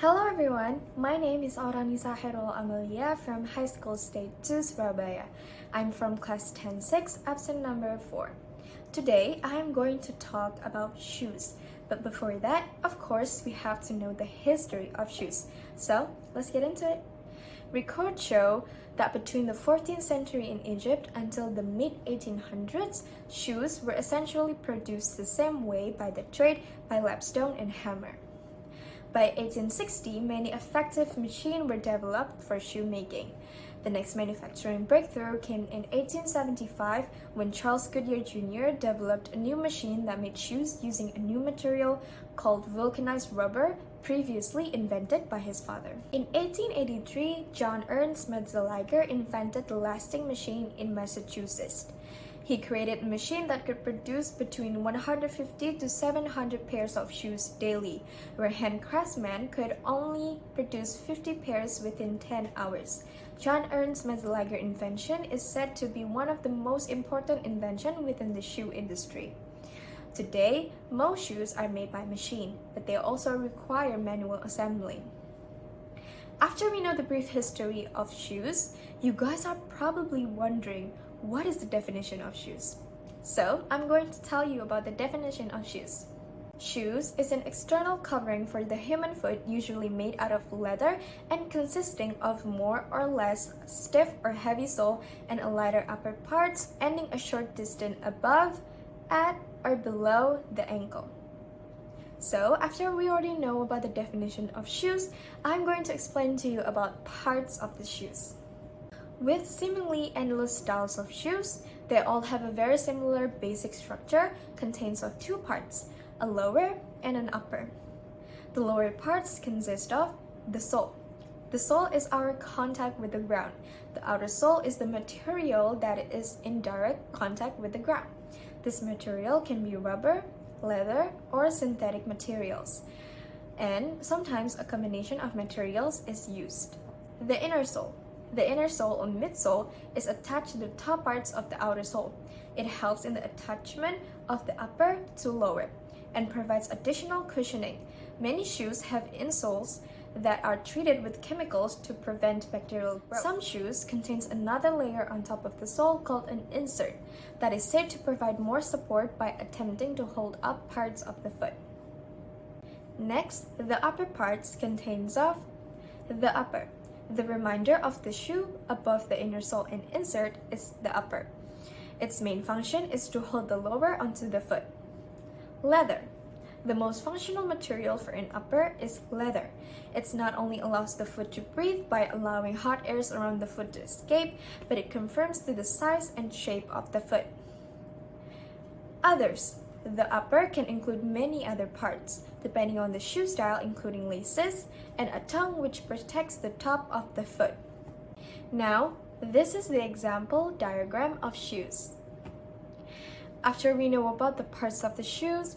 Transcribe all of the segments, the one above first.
Hello everyone, my name is Aurannisa Amelia from High School State 2 Surabaya. I'm from class 10-6, absent number 4. Today, I am going to talk about shoes. But before that, of course, we have to know the history of shoes. So, let's get into it. Records show that between the 14th century in Egypt until the mid-1800s, shoes were essentially produced the same way by the trade by lapstone and hammer. By 1860, many effective machines were developed for shoemaking. The next manufacturing breakthrough came in 1875 when Charles Goodyear Jr. developed a new machine that made shoes using a new material called vulcanized rubber, previously invented by his father. In 1883, John Ernst Metzelliger invented the lasting machine in Massachusetts. He created a machine that could produce between 150 to 700 pairs of shoes daily, where hand craftsmen could only produce 50 pairs within 10 hours. John Ernst Metzelliger invention is said to be one of the most important inventions within the shoe industry. Today, most shoes are made by machine, but they also require manual assembly. After we know the brief history of shoes, you guys are probably wondering, what is the definition of shoes? So, I'm going to tell you about the definition of shoes. Shoes is an external covering for the human foot, usually made out of leather and consisting of more or less stiff or heavy sole and a lighter upper parts ending a short distance above, at, or below the ankle. So, after we already know about the definition of shoes, I'm going to explain to you about parts of the shoes. With seemingly endless styles of shoes, they all have a very similar basic structure, contains of two parts, a lower and an upper. The lower parts consist of the sole. The sole is our contact with the ground. The outer sole is the material that is in direct contact with the ground. This material can be rubber, leather, or synthetic materials, and sometimes a combination of materials is used. The inner sole. The inner sole or midsole is attached to the top parts of the outer sole. It helps in the attachment of the upper to lower and provides additional cushioning. Many shoes have insoles that are treated with chemicals to prevent bacterial growth. Some shoes contains another layer on top of the sole called an insert that is said to provide more support by attempting to hold up parts of the foot. Next, the upper parts contains of the upper. The remainder of the shoe above the inner sole and insert is the upper. Its main function is to hold the lower onto the foot. Leather. The most functional material for an upper is leather. It not only allows the foot to breathe by allowing hot airs around the foot to escape, but it confirms to the size and shape of the foot. Others. The upper can include many other parts, depending on the shoe style, including laces and a tongue which protects the top of the foot. Now, this is the example diagram of shoes. After we know about the parts of the shoes,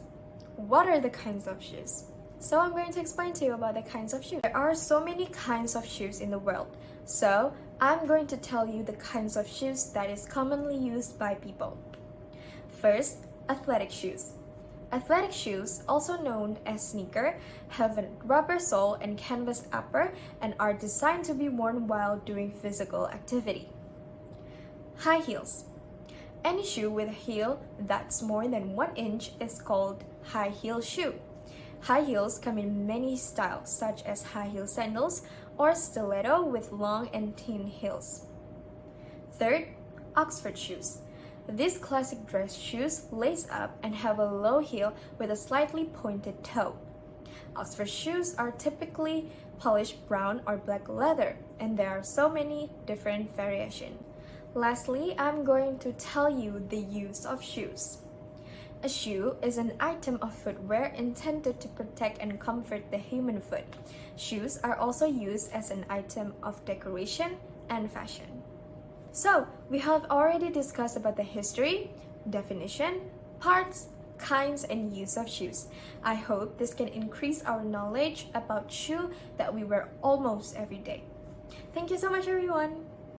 what are the kinds of shoes? So I'm going to explain to you about the kinds of shoes. There are so many kinds of shoes in the world, so I'm going to tell you the kinds of shoes that is commonly used by people. First, athletic shoes. Athletic shoes, also known as sneaker, have a rubber sole and canvas upper and are designed to be worn while doing physical activity. High heels. Any shoe with a heel that's more than 1 inch is called high heel shoe. High heels come in many styles, such as high heel sandals or stiletto with long and thin heels. Third, Oxford shoes. These classic dress shoes lace up and have a low heel with a slightly pointed toe. Oxford shoes are typically polished brown or black leather, and there are so many different variations. Lastly, I'm going to tell you the use of shoes. A shoe is an item of footwear intended to protect and comfort the human foot. Shoes are also used as an item of decoration and fashion. So, we have already discussed about the history, definition, parts, kinds, and use of shoes. I hope this can increase our knowledge about shoe that we wear almost every day. Thank you so much, everyone!